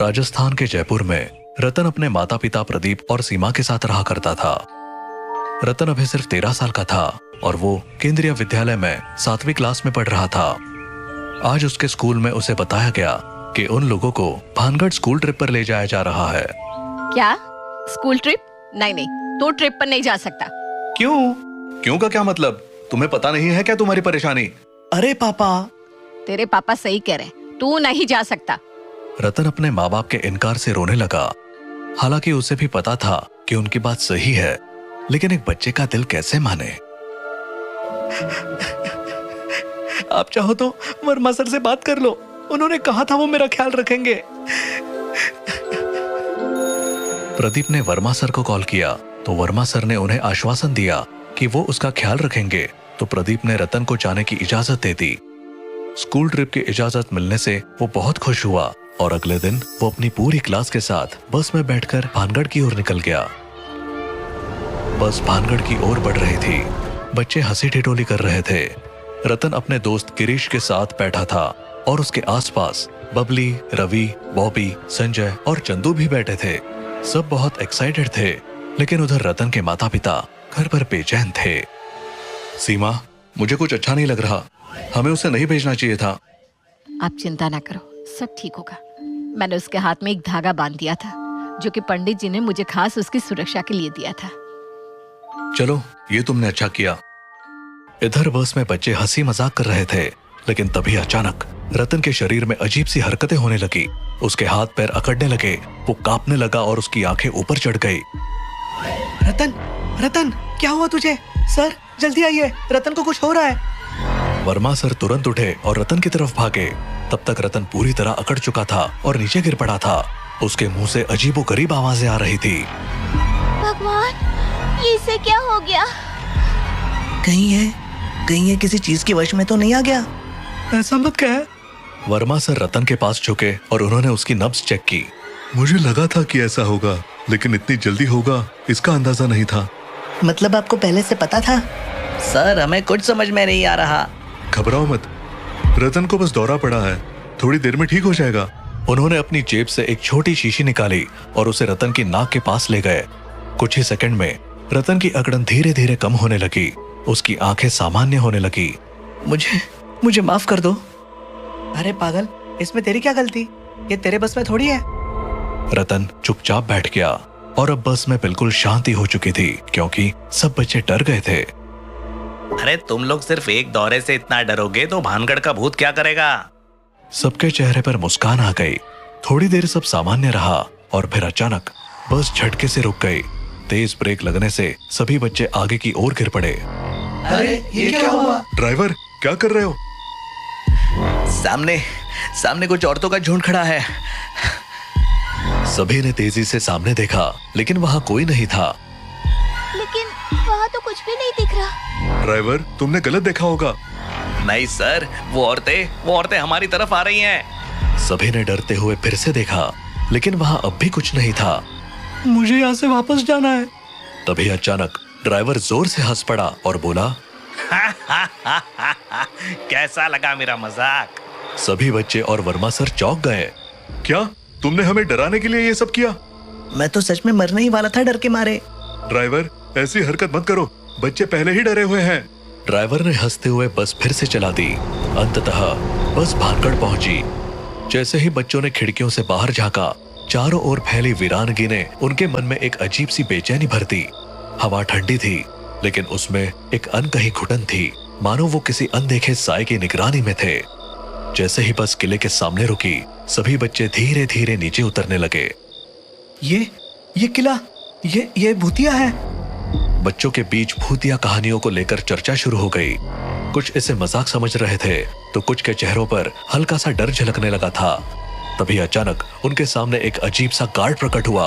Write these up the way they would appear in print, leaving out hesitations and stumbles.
राजस्थान के जयपुर में रतन अपने माता पिता प्रदीप और सीमा के साथ रहा करता था। रतन अभी सिर्फ 13 साल का था और वो केंद्रीय विद्यालय में 7वीं क्लास में पढ़ रहा था। आज उसके स्कूल में उसे बताया गया कि उन लोगों को भानगढ़ स्कूल ट्रिप पर ले जाया जा रहा है। क्या? School trip? नहीं नहीं, तू ट्रिप पर नहीं जा सकता। क्यों? क्यों का क्या मतलब? तुम्हें पता नहीं है क्या तुम्हारी परेशानी? अरे पापा, तेरे पापा सही कह रहे, तू नहीं जा सकता। रतन अपने माँ बाप के इनकार से रोने लगा। हालांकि उसे भी पता था कि उनकी बात सही है, लेकिन एक बच्चे का दिल कैसे माने। आप चाहो तो वर्मा सर से बात कर लो, उन्होंने कहा था वो मेरा ख्याल रखेंगे। प्रदीप ने वर्मा सर को कॉल किया तो वर्मा सर ने उन्हें आश्वासन दिया कि वो उसका ख्याल रखेंगे। तो प्रदीप ने रतन को जाने की इजाजत दे दी। स्कूल ट्रिप की इजाजत मिलने से वो बहुत खुश हुआ और अगले दिन वो अपनी पूरी क्लास के साथ बस में बैठकर भानगढ़ की ओर निकल गया। बस भानगढ़ की ओर बढ़ रही थी। बच्चे हंसी ठिठोली कर रहे थे। रतन अपने दोस्त गिरीश के साथ बैठा था और उसके आसपास बबली, रवि, बॉबी, संजय और चंदू भी बैठे थे। सब बहुत एक्साइटेड थे, लेकिन उधर रतन के माता पिता घर पर बेचैन थे। सीमा, मुझे कुछ अच्छा नहीं लग रहा। हमें उसे नहीं भेजना चाहिए था। आप चिंता ना करो, सब ठीक होगा। मैंने उसके हाथ में एक धागा बांध दिया था, जो कि पंडित जी ने मुझे खास उसकी सुरक्षा के लिए दिया था। चलो, ये तुमने अच्छा किया। इधर बस में बच्चे हंसी मजाक कर रहे थे, लेकिन तभी अचानक रतन के शरीर में अजीब सी हरकतें होने लगी। उसके हाथ पैर अकड़ने लगे, वो कांपने लगा और उसकी आंखें ऊपर चढ़ गई। रतन, रतन, क्या हुआ तुझे? सर, जल्दी आइए, रतन को कुछ हो रहा है। वर्मा सर तुरंत उठे और रतन की तरफ भागे। तब तक रतन पूरी तरह अकड़ चुका था और नीचे गिर पड़ा था। उसके मुंह से अजीबोगरीब आवाजें आ रही थी। भगवान, ये इसे क्या हो गया? कहीं ये किसी चीज की वश में तो नहीं आ गया? ऐसा मत कह। वर्मा सर रतन के पास झुके और उन्होंने उसकी नब्ज चेक की। मुझे लगा था कि ऐसा होगा, लेकिन इतनी जल्दी होगा इसका अंदाजा नहीं था। मतलब आपको पहले से पता था? सर, हमें कुछ समझ में नहीं आ रहा। घबराओ मत, रतन को बस दौरा पड़ा है, थोड़ी देर में ठीक हो जाएगा। उन्होंने अपनी जेब से एक छोटी शीशी निकाली और उसे रतन की नाक के पास ले गए। कुछ ही सेकंड में रतन की अकड़न धीरे धीरे कम होने लगी। उसकी आंखें सामान्य होने लगी। मुझे माफ कर दो। अरे पागल, इसमें तेरी क्या गलती? ये तेरे बस में थोड़ी है। रतन चुपचाप बैठ गया और अब बस में बिल्कुल शांति हो चुकी थी, क्योंकि सब बच्चे डर गए थे। अरे तुम लोग सिर्फ एक दौरे से इतना डरोगे तो भानगढ़ का भूत क्या करेगा? सबके चेहरे पर मुस्कान आ गई। थोड़ी देर सब सामान्य रहा और फिर अचानक बस झटके से रुक गई। तेज ब्रेक लगने से सभी बच्चे आगे की ओर गिर पड़े। अरे ये क्या हुआ? ड्राइवर, क्या कर रहे हो? सामने कुछ औरतों का झुंड खड़ा है। सभी ने तेजी से सामने देखा, लेकिन वहां कोई नहीं था। लेकिन वहाँ तो कुछ भी नहीं दिख रहा। ड्राइवर, तुमने गलत देखा होगा। नहीं सर, वो औरतें हमारी तरफ आ रही हैं। सभी ने डरते हुए फिर से देखा, लेकिन वहां अब भी कुछ नहीं था। मुझे यहाँ से वापस जाना है। तभी अचानक ड्राइवर जोर से हंस पड़ा और बोला, कैसा लगा मेरा मजाक? सभी बच्चे और वर्मा सर चौंक गए। क्या तुमने हमें डराने के लिए ये सब किया? मैं तो सच में मरने ही वाला था डर के मारे। ड्राइवर, ऐसी हरकत मत करो, बच्चे पहले ही डरे हुए हैं। ड्राइवर ने हंसते हुए बस फिर से चला दी। अंततः बस भानगढ़ पहुंची। जैसे ही बच्चों ने खिड़कियों से बाहर झांका, चारों ओर फैली वीरानगी ने उनके मन में एक अजीब सी बेचैनी भर दी। हवा ठंडी थी, लेकिन उसमें एक अनकही घुटन थी, मानो वो किसी अनदेखे साए की निगरानी में थे। जैसे ही बस किले के सामने रुकी, सभी बच्चे धीरे धीरे नीचे उतरने लगे। ये किला, ये भूतिया है। बच्चों के बीच भूतिया कहानियों को लेकर चर्चा शुरू हो गई। कुछ इसे मजाक समझ रहे थे, तो कुछ के चेहरों पर हल्का सा डर झलकने लगा था। तभी अचानक उनके सामने एक अजीब सा गार्ड प्रकट हुआ।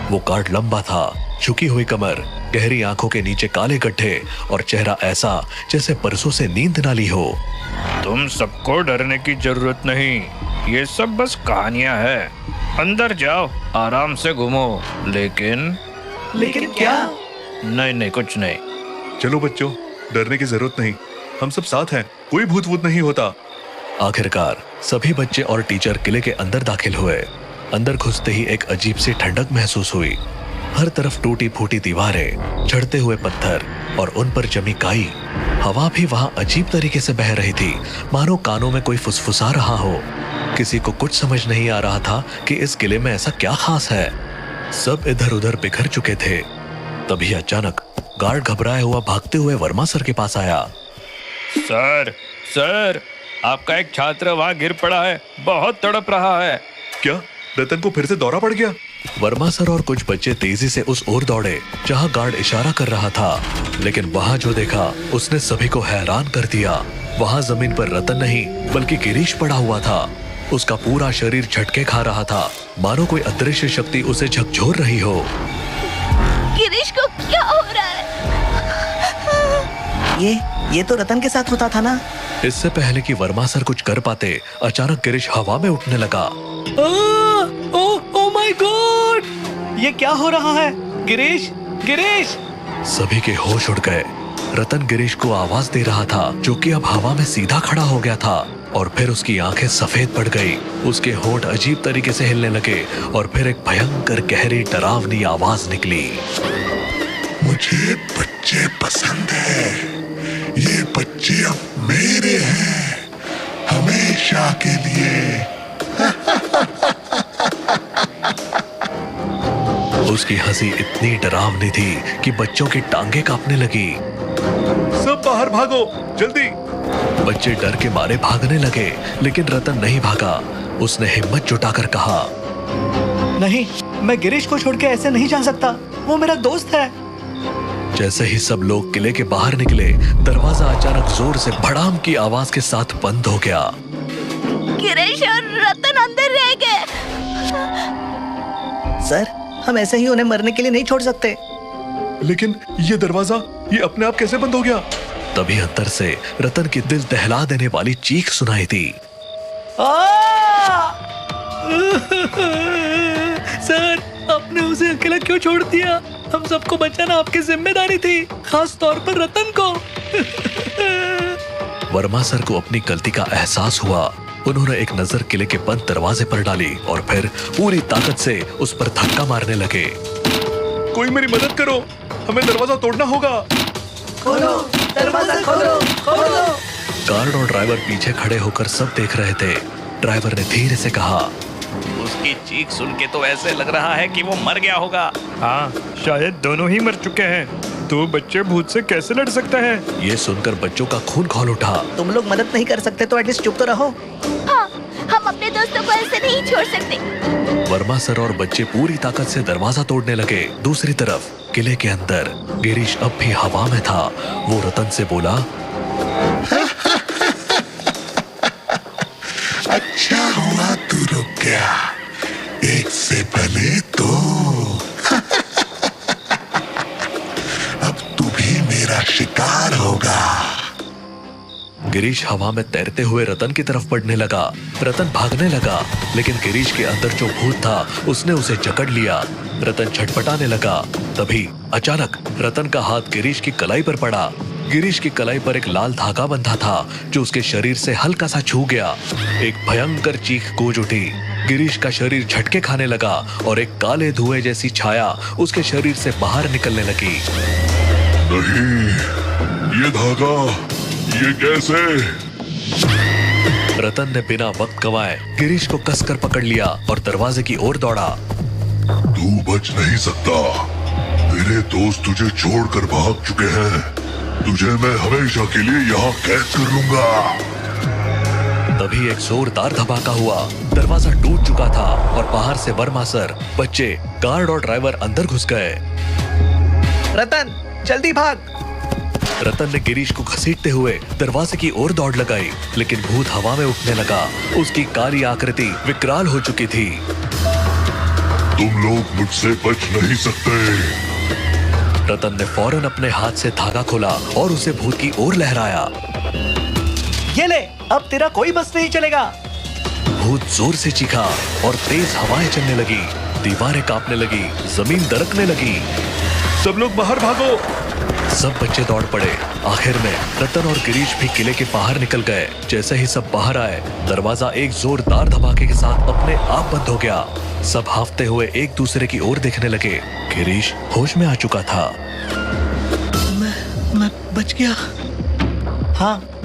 वो गार्ड लंबा था, झुकी हुई कमर, गहरी आंखों के नीचे काले गड्ढे और चेहरा ऐसा जैसे परसों से नींद ना ली हो। तुम सबको डरने की जरूरत नहीं, ये सब बस कहानियां हैं। अंदर जाओ, आराम से घूमो। लेकिन क्या? नहीं, कुछ नहीं। चलो बच्चों, डरने की जरूरत नहीं, हम सब साथ हैं, कोई भूत वूत नहीं होता। आखिरकार सभी बच्चे और टीचर किले के अंदर दाखिल हुए। अंदर घुसते ही एक अजीब सी ठंडक महसूस हुई। हर तरफ टूटी फूटी दीवारें, झड़ते हुए पत्थर और उन पर जमी काई। हवा भी वहां अजीब तरीके से बह रही थी, मानो कानों में कोई फुसफुसा रहा हो। किसी को कुछ समझ नहीं आ रहा था कि इस किले में ऐसा क्या खास है। सब इधर उधर बिखर चुके थे। तभी अचानक गार्ड घबराया हुआ भागते हुए वर्मा सर के पास आया। सर, सर, आपका एक छात्र वहाँ गिर पड़ा है, बहुत तड़प रहा है। क्या रतन को फिर से दौरा पड़ गया? वर्मा सर और कुछ बच्चे तेजी से उस ओर दौड़े जहां गार्ड इशारा कर रहा था, लेकिन वहां जो देखा उसने सभी को हैरान कर दिया। वहां जमीन पर रतन नहीं बल्कि गिरीश पड़ा हुआ था। उसका पूरा शरीर झटके खा रहा था, मानो कोई अदृश्य शक्ति उसे झकझोर रही हो। गिरीश को क्या हो रहा है? ये तो रतन के साथ होता था ना। इससे पहले कि वर्मा सर कुछ कर पाते, अचानक गिरीश हवा में उठने लगा। Oh my God! ये क्या हो रहा है? गिरीश, गिरीश! सभी के होश उड़ गए। रतन गिरीश को आवाज दे रहा था, जो कि अब हवा में सीधा खड़ा हो गया था, और फिर उसकी आंखें सफेद पड़ गई। उसके होंठ अजीब तरीके से हिलने लगे और फिर एक भयंकर गहरी डरावनी आवाज निकली। मुझे बच्चे पसंद है। ये बच्चे अब मेरे हैं, हमेशा के लिए। उसकी हंसी इतनी डरावनी थी कि बच्चों की टांगे कांपने लगी। सब बाहर भागो, जल्दी! बच्चे डर के मारे भागने लगे, लेकिन रतन नहीं भागा। उसने हिम्मत जुटाकर कहा, नहीं, मैं गिरीश को छोड़ के ऐसे नहीं जा सकता। वो मेरा दोस्त है। जैसे ही सब लोग किले के बाहर निकले, दरवाजा अचानक जोर से भड़ाम की आवाज के साथ बंद हो गया। गिरीश और रतन अंदर रह गए। सर, हम ऐसे ही उन्हें मरने के लिए नहीं छोड़ सकते। लेकिन ये दरवाजा, ये अपने आप कैसे बंद हो गया? तभी अंदर से रतन की दिल दहला देने वाली चीख सुनाई दी। सर, आपने उसे अकेला क्यों छोड़ दिया? हम सबको बचाना आपकी जिम्मेदारी थी, खास तौर पर रतन को। वर्मा सर को अपनी गलती का एहसास हुआ। उन्होंने एक नजर किले के बंद दरवाजे पर डाली और फिर पूरी ताकत से उस पर धक्का मारने लगे। कोई मेरी मदद करो, हमें दरवाजा तोड़ना होगा। खोलो, दरवाजा खोलो, खोलो। गार्ड और ड्राइवर पीछे खड़े होकर सब देख रहे थे। ड्राइवर ने धीरे से कहा, उसकी चीख सुन के तो ऐसे लग रहा है कि वो मर गया होगा। हाँ, शायद दोनों ही मर चुके हैं। दो बच्चे भूत से कैसे लड़ सकते हैं? ये सुनकर बच्चों का खून खौल उठा। तुम लोग मदद नहीं कर सकते तो एटलीस्ट चुप तो रहो। हाँ, हम अपने दोस्तों को ऐसे नहीं छोड़ सकते। वर्मा सर और बच्चे पूरी ताकत से दरवाजा तोड़ने लगे। दूसरी तरफ किले के अंदर गिरीश अब भी हवा में था। वो रतन से बोला, अच्छा हुआ तू रुक गया, एक से भले दो। अब तू भी मेरा शिकार होगा। गिरीश हवा में तैरते हुए रतन की तरफ बढ़ने लगा। रतन भागने लगा, लेकिन गिरीश के अंदर जो भूत था उसने उसे जकड़ लिया। रतन छटपटाने लगा। तभी अचानक रतन का हाथ गिरीश की कलाई पर पड़ा। गिरीश की कलाई पर एक लाल धागा बंधा था, जो उसके शरीर से हल्का सा छू गया। एक भयंकर चीख गूंज उठी। गिरीश का शरीर झटके खाने लगा और एक काले धुएं जैसी छाया उसके शरीर से बाहर निकलने लगी। नहीं, ये धागा, ये कैसे? रतन ने बिना वक्त गवाए गिरीश को कसकर पकड़ लिया और दरवाजे की ओर दौड़ा। तू बच नहीं सकता। तेरे दोस्त तुझे छोड़कर भाग चुके हैं। तुझे मैं हमेशा के लिए यहाँ कैद कर लूंगा। तभी एक जोरदार धमाका हुआ। दरवाजा टूट चुका था और बाहर से वर्मा सर, बच्चे, गार्ड और ड्राइवर अंदर घुस गए। रतन, जल्दी भाग! रतन ने गिरीश को घसीटते हुए दरवाजे की ओर दौड़ लगाई, लेकिन भूत हवा में उठने लगा। उसकी काली आकृति विकराल हो चुकी थी। तुम लोग मुझसे बच नहीं सकते। रतन ने फौरन अपने हाथ से धागा खोला और उसे भूत की ओर लहराया। ये ले, अब तेरा कोई बस नहीं चलेगा। भूत जोर से चीखा और तेज हवाएं चलने लगी। दीवारें कांपने लगी, जमीन दरकने लगी। सब लोग बाहर भागो, सब बच्चे दौड़ पड़े। आखिर में रतन और गिरीश भी किले के बाहर निकल गए। जैसे ही सब बाहर आए, दरवाजा एक जोरदार धमाके के साथ अपने आप बंद हो गया। सब हाफते हुए एक दूसरे की ओर देखने लगे। गिरीश होश में आ चुका था। मैं बच गया।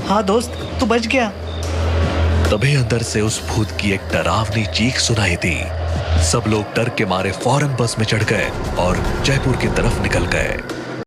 हाँ दोस्त, तू बच गया। तभी अंदर से उस भूत की एक डरावनी चीख सुनाई दी। सब लोग डर के मारे फौरन बस में चढ़ गए और जयपुर की तरफ निकल गए।